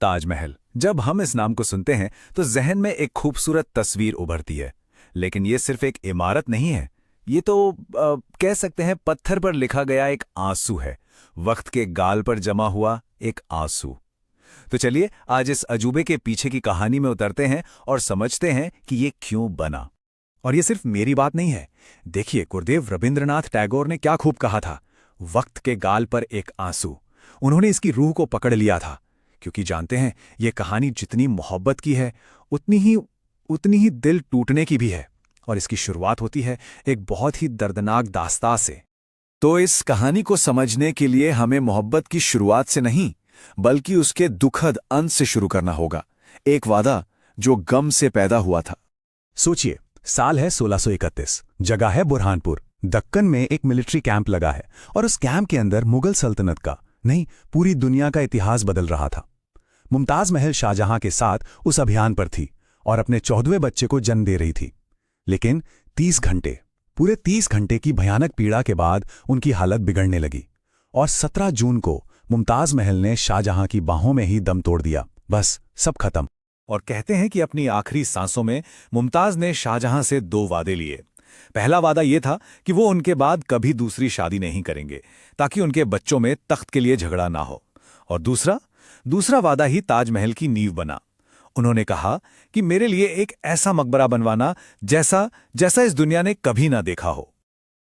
ताजमहल। जब हम इस नाम को सुनते हैं तो जहन में एक खूबसूरत तस्वीर उभरती है, लेकिन ये सिर्फ एक इमारत नहीं है। ये तो कह सकते हैं पत्थर पर लिखा गया एक आंसू है, वक्त के गाल पर जमा हुआ एक आंसू। तो चलिए आज इस अजूबे के पीछे की कहानी में उतरते हैं और समझते हैं कि ये क्यों बना। और ये सिर्फ मेरी बात नहीं है। देखिए गुरुदेव रविंद्रनाथ टैगोर ने क्या खूब कहा था, वक्त के गाल पर एक आंसू। उन्होंने इसकी रूह को पकड़ लिया था, क्योंकि जानते हैं ये कहानी जितनी मोहब्बत की है उतनी ही दिल टूटने की भी है। और इसकी शुरुआत होती है एक बहुत ही दर्दनाक दास्तां से। तो इस कहानी को समझने के लिए हमें मोहब्बत की शुरुआत से नहीं, बल्कि उसके दुखद अंत से शुरू करना होगा। एक वादा जो गम से पैदा हुआ था। सोचिए, साल है 1631, जगह है बुरहानपुर। दक्कन में एक मिलिट्री कैंप लगा है और उस कैंप के अंदर मुगल सल्तनत का नहीं, पूरी दुनिया का इतिहास बदल रहा था। मुमताज महल शाहजहां के साथ उस अभियान पर थी और अपने 14वें बच्चे को जन्म दे रही थी। लेकिन 30 घंटे, पूरे 30 घंटे की भयानक पीड़ा के बाद उनकी हालत बिगड़ने लगी और 17 जून को मुमताज महल ने शाहजहां की बाहों में ही दम तोड़ दिया। बस सब खत्म। और कहते हैं कि अपनी आखिरी सांसों में मुमताज ने शाहजहां से 2 वादे लिए। पहला वादा यह था कि वो उनके बाद कभी दूसरी शादी नहीं करेंगे, ताकि उनके बच्चों में तख्त के लिए झगड़ा ना हो। और दूसरा वादा ही ताजमहल की नींव बना। उन्होंने कहा कि मेरे लिए एक ऐसा मकबरा बनवाना जैसा इस दुनिया ने कभी ना देखा हो।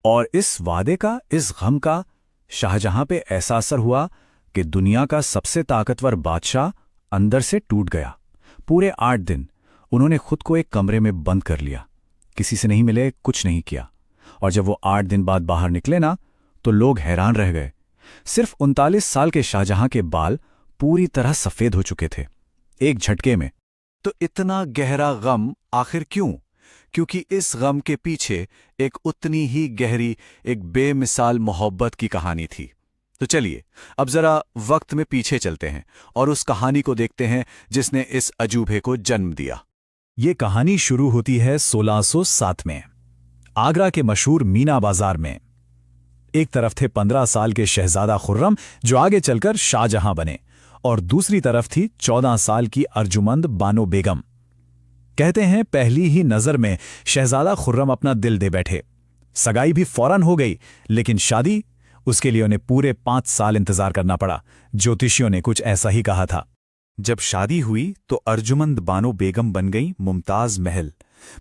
और इस वादे का, इस गम का शाहजहां पे ऐसा असर हुआ कि दुनिया का सबसे ताकतवर बादशाह अंदर से टूट गया। पूरे 8 दिन उन्होंने खुद को एक कमरे में बंद कर लिया, किसी से नहीं मिले, कुछ नहीं किया। और जब वो 8 दिन बाद बाहर निकले ना, तो लोग हैरान रह गए। सिर्फ 39 साल के शाहजहां के बाल पूरी तरह सफेद हो चुके थे, एक झटके में। तो इतना गहरा गम आखिर क्यों? क्योंकि इस गम के पीछे एक उतनी ही गहरी, एक बेमिसाल मोहब्बत की कहानी थी। तो चलिए अब जरा वक्त में पीछे चलते हैं और उस कहानी को देखते हैं जिसने इस अजूबे को जन्म दिया। ये कहानी शुरू होती है 1607 में, आगरा के मशहूर मीना बाजार में। एक तरफ थे 15 साल के शहजादा खुर्रम, जो आगे चलकर शाहजहां बने, और दूसरी तरफ थी 14 साल की अर्जुमंद बानो बेगम। कहते हैं पहली ही नजर में शहजादा खुर्रम अपना दिल दे बैठे। सगाई भी फौरन हो गई, लेकिन शादी, उसके लिए उन्हें पूरे 5 साल इंतजार करना पड़ा। ज्योतिषियों ने कुछ ऐसा ही कहा था। जब शादी हुई तो अर्जुमंद बानो बेगम बन गई मुमताज महल,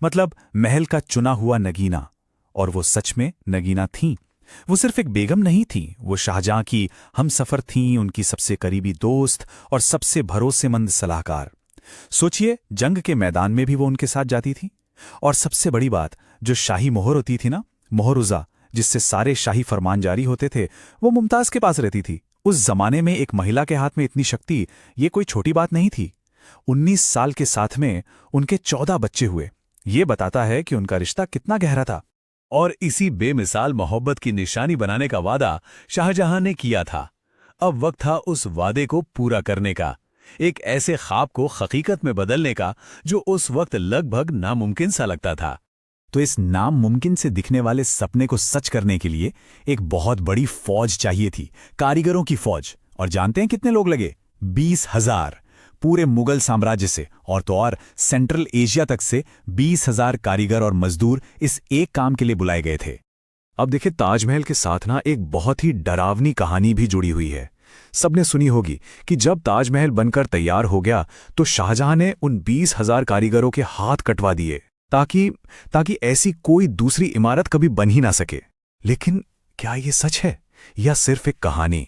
मतलब महल का चुना हुआ नगीना। और वो सच में नगीना थीं। वो सिर्फ एक बेगम नहीं थीं, वो शाहजहां की हमसफर थीं, उनकी सबसे करीबी दोस्त और सबसे भरोसेमंद सलाहकार। सोचिए, जंग के मैदान में भी वो उनके साथ जाती थी। और सबसे बड़ी बात, जो शाही मोहर होती थी ना, मोहरुजा, जिससे सारे शाही फरमान जारी होते थे, वो मुमताज के पास रहती थी। उस जमाने में एक महिला के हाथ में इतनी शक्ति, ये कोई छोटी बात नहीं थी। 19 साल के साथ में उनके 14 बच्चे हुए। ये बताता है कि उनका रिश्ता कितना गहरा था। और इसी बेमिसाल मोहब्बत की निशानी बनाने का वादा शाहजहां ने किया था। अब वक्त था उस वादे को पूरा करने का, एक ऐसे ख्वाब को हकीकत में बदलने का जो उस वक्त लगभग नामुमकिन सा लगता था। तो इस नामुमकिन से दिखने वाले सपने को सच करने के लिए एक बहुत बड़ी फौज चाहिए थी, कारीगरों की फौज। और जानते हैं कितने लोग लगे? 20,000। पूरे मुगल साम्राज्य से और तो और सेंट्रल एशिया तक से 20,000 कारीगर और मजदूर इस एक काम के लिए बुलाए गए थे। अब देखिए, ताजमहल के साथ ना एक बहुत ही डरावनी कहानी भी जुड़ी हुई है। सबने सुनी होगी कि जब ताजमहल बनकर तैयार हो गया तो शाहजहां ने उन 20,000 कारीगरों के हाथ कटवा दिए, ताकि ऐसी कोई दूसरी इमारत कभी बन ही ना सके। लेकिन क्या ये सच है या सिर्फ एक कहानी?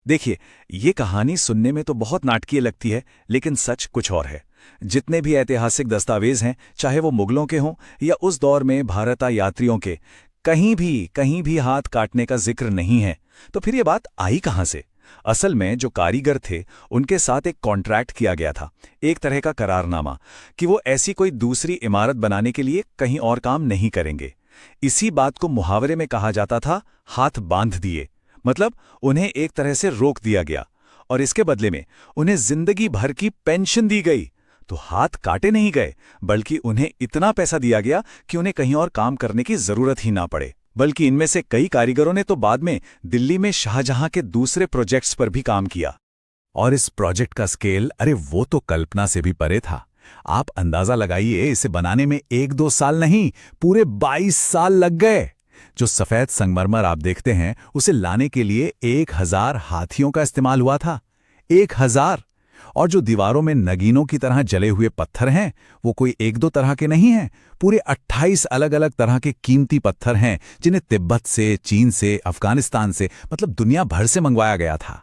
देखिए, ये कहानी सुनने में तो बहुत नाटकीय लगती है, लेकिन सच कुछ और है। जितने भी ऐतिहासिक दस्तावेज हैं, चाहे वो मुगलों के हों या उस दौर में भारत यात्रियों के, कहीं भी हाथ काटने का जिक्र नहीं है। तो फिर ये बात आई कहां से? असल में जो कारीगर थे, उनके साथ एक कॉन्ट्रैक्ट किया गया था, एक तरह का करारनामा, कि वो ऐसी कोई दूसरी इमारत बनाने के लिए कहीं और काम नहीं करेंगे। इसी बात को मुहावरे में कहा जाता था, हाथ बांध दिए। मतलब उन्हें एक तरह से रोक दिया गया और इसके बदले में उन्हें जिंदगी भर की पेंशन दी गई। तो हाथ काटे नहीं गए, बल्कि उन्हें इतना पैसा दिया गया कि उन्हें कहीं और काम करने की जरूरत ही ना पड़े। बल्कि इनमें से कई कारीगरों ने तो बाद में दिल्ली में शाहजहां के दूसरे प्रोजेक्ट्स पर भी काम किया। और इस प्रोजेक्ट का स्केल, अरे वो तो कल्पना से भी परे था। आप अंदाजा लगाइए, इसे बनाने में 1-2 साल नहीं, पूरे 22 साल लग गए। जो सफेद संगमरमर आप देखते हैं, उसे लाने के लिए 1000 हाथियों का इस्तेमाल हुआ था। 1000। और जो दीवारों में नगीनों की तरह जले हुए पत्थर हैं, वो कोई 1-2 तरह के नहीं हैं। पूरे 28 अलग अलग तरह के कीमती पत्थर हैं, जिन्हें तिब्बत से, चीन से, अफगानिस्तान से, मतलब दुनिया भर से मंगवाया गया था।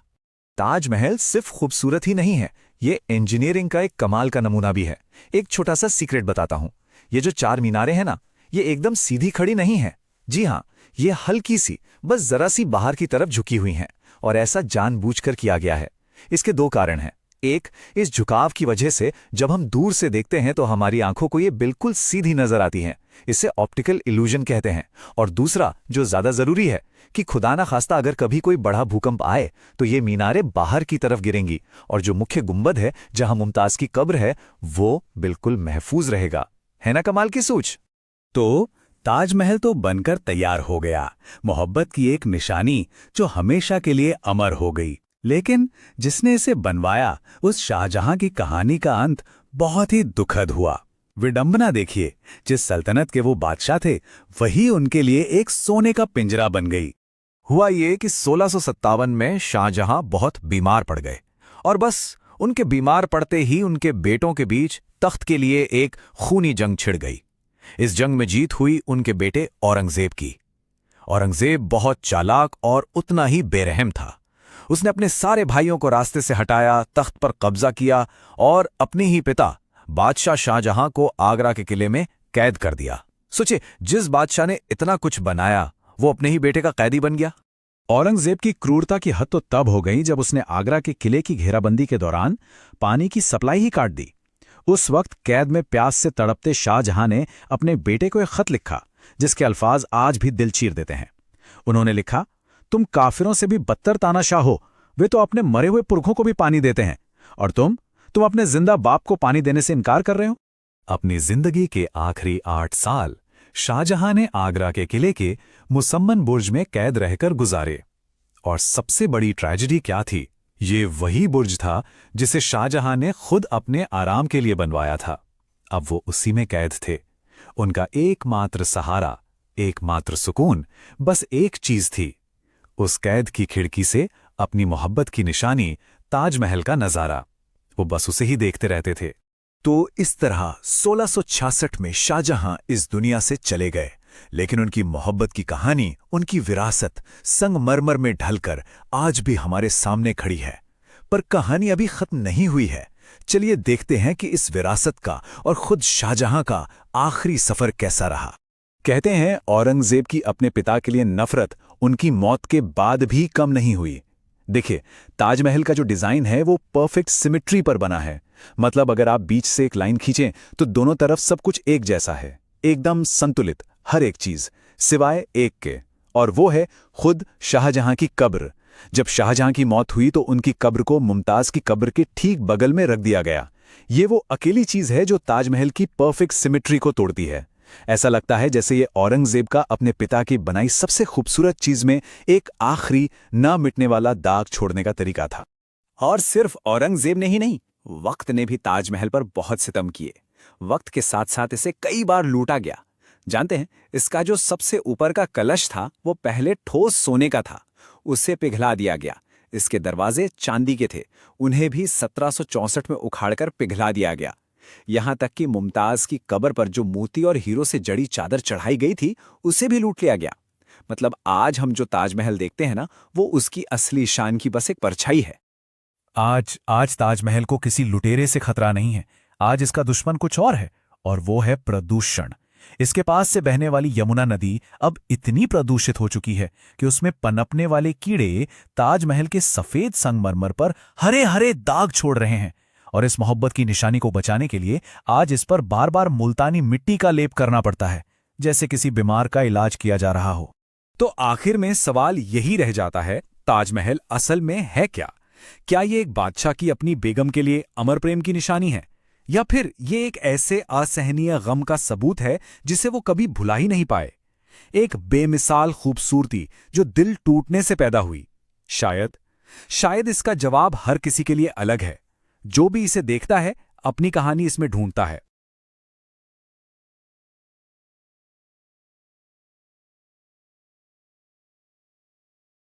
ताजमहल सिर्फ खूबसूरत ही नहीं है, ये इंजीनियरिंग का एक कमाल का नमूना भी है। एक छोटा सा सीक्रेट बताता हूं। ये जो 4 मीनारें हैं ना, ये एकदम सीधी खड़ी नहीं है। जी हाँ, ये हल्की सी, बस जरा सी बाहर की तरफ झुकी हुई हैं, और ऐसा जानबूझकर किया गया है। इसके 2 कारण हैं। एक, इस झुकाव की वजह से जब हम दूर से देखते हैं तो हमारी आंखों को ये बिल्कुल सीधी नजर आती हैं। इसे ऑप्टिकल इल्यूजन कहते हैं। और दूसरा, जो ज्यादा जरूरी है, कि खुदा ना खास्ता अगर कभी कोई बड़ा भूकंप आए तो ये मीनारें बाहर की तरफ गिरेंगी, और जो मुख्य गुंबद है जहां मुमताज की कब्र है, वो बिल्कुल महफूज रहेगा। है ना कमाल की सूझ? तो ताजमहल तो बनकर तैयार हो गया, मोहब्बत की एक निशानी जो हमेशा के लिए अमर हो गई। लेकिन जिसने इसे बनवाया, उस शाहजहां की कहानी का अंत बहुत ही दुखद हुआ। विडंबना देखिए, जिस सल्तनत के वो बादशाह थे, वही उनके लिए एक सोने का पिंजरा बन गई। हुआ ये कि 1657 में शाहजहां बहुत बीमार पड़ गए, और बस उनके बीमार पड़ते ही उनके बेटों के बीच तख्त के लिए एक खूनी जंग छिड़ गई। इस जंग में जीत हुई उनके बेटे औरंगजेब की। औरंगजेब बहुत चालाक और उतना ही बेरहम था। उसने अपने सारे भाइयों को रास्ते से हटाया, तख्त पर कब्जा किया और अपने ही पिता बादशाह शाहजहां को आगरा के किले में कैद कर दिया। सोचिए, जिस बादशाह ने इतना कुछ बनाया, वो अपने ही बेटे का कैदी बन गया। औरंगजेब की क्रूरता की हद तो तब हो गई जब उसने आगरा के किले की घेराबंदी के दौरान पानी की सप्लाई ही काट दी। उस वक्त कैद में प्यास से तड़पते शाहजहां ने अपने बेटे को एक खत लिखा, जिसके अल्फाज आज भी दिल चीर देते हैं। उन्होंने लिखा, तुम काफिरों से भी बदतर तानाशाह हो। वे तो अपने मरे हुए पुरखों को भी पानी देते हैं, और तुम अपने जिंदा बाप को पानी देने से इनकार कर रहे हो। अपनी जिंदगी के आखिरी 8 साल शाहजहां ने आगरा के किले के मुसम्मन बुर्ज में कैद रहकर गुजारे। और सबसे बड़ी ट्रेजेडी क्या थी? ये वही बुर्ज था जिसे शाहजहां ने खुद अपने आराम के लिए बनवाया था। अब वो उसी में कैद थे। उनका एकमात्र सहारा, एकमात्र सुकून, बस एक चीज थी, उस कैद की खिड़की से अपनी मोहब्बत की निशानी, ताजमहल का नजारा। वो बस उसे ही देखते रहते थे। तो इस तरह 1666 में शाहजहां इस दुनिया से चले गए, लेकिन उनकी मोहब्बत की कहानी, उनकी विरासत संगमरमर में ढलकर आज भी हमारे सामने खड़ी है। पर कहानी अभी खत्म नहीं हुई है। चलिए देखते हैं कि इस विरासत का और खुद शाहजहां का आखिरी सफर कैसा रहा। कहते हैं औरंगजेब की अपने पिता के लिए नफरत उनकी मौत के बाद भी कम नहीं हुई। देखिए, ताजमहल का जो डिजाइन है वो परफेक्ट सिमेट्री पर बना है। मतलब अगर आप बीच से एक लाइन खींचें तो दोनों तरफ सब कुछ एक जैसा है, एकदम संतुलित, हर एक चीज सिवाय एक के, और वो है खुद शाहजहां की कब्र। जब शाहजहां की मौत हुई तो उनकी कब्र को मुमताज की कब्र के ठीक बगल में रख दिया गया। ये वो अकेली चीज है जो ताजमहल की परफेक्ट सिमेट्री को तोड़ती है। ऐसा लगता है जैसे ये औरंगजेब का अपने पिता की बनाई सबसे खूबसूरत चीज में एक आखिरी ना मिटने वाला दाग छोड़ने का तरीका था। और सिर्फ औरंगजेब ने ही नहीं, वक्त ने भी ताजमहल पर बहुत सितम किए। वक्त के साथ साथ इसे कई बार लूटा गया। जानते हैं, इसका जो सबसे ऊपर का कलश था वो पहले ठोस सोने का था, उसे पिघला दिया गया। इसके दरवाजे चांदी के थे, उन्हें भी 1764 में उखाड़कर पिघला दिया गया। यहां तक कि मुमताज की कब्र पर जो मोती और हीरो से जड़ी चादर चढ़ाई गई थी, उसे भी लूट लिया गया। मतलब आज हम जो ताजमहल देखते हैं ना, वो उसकी असली शान की बस एक परछाई है। आज ताजमहल को किसी लुटेरे से खतरा नहीं है। आज इसका दुश्मन कुछ और है, और वो है प्रदूषण। इसके पास से बहने वाली यमुना नदी अब इतनी प्रदूषित हो चुकी है कि उसमें पनपने वाले कीड़े ताजमहल के सफेद संगमरमर पर हरे हरे दाग छोड़ रहे हैं। और इस मोहब्बत की निशानी को बचाने के लिए आज इस पर बार बार मुल्तानी मिट्टी का लेप करना पड़ता है, जैसे किसी बीमार का इलाज किया जा रहा हो। तो आखिर में सवाल यही रह जाता है, ताजमहल असल में है क्या? क्या ये एक बादशाह की अपनी बेगम के लिए अमर प्रेम की निशानी है, या फिर ये एक ऐसे असहनीय गम का सबूत है जिसे वो कभी भुला ही नहीं पाए? एक बेमिसाल खूबसूरती जो दिल टूटने से पैदा हुई। शायद शायद इसका जवाब हर किसी के लिए अलग है। जो भी इसे देखता है अपनी कहानी इसमें ढूंढता है।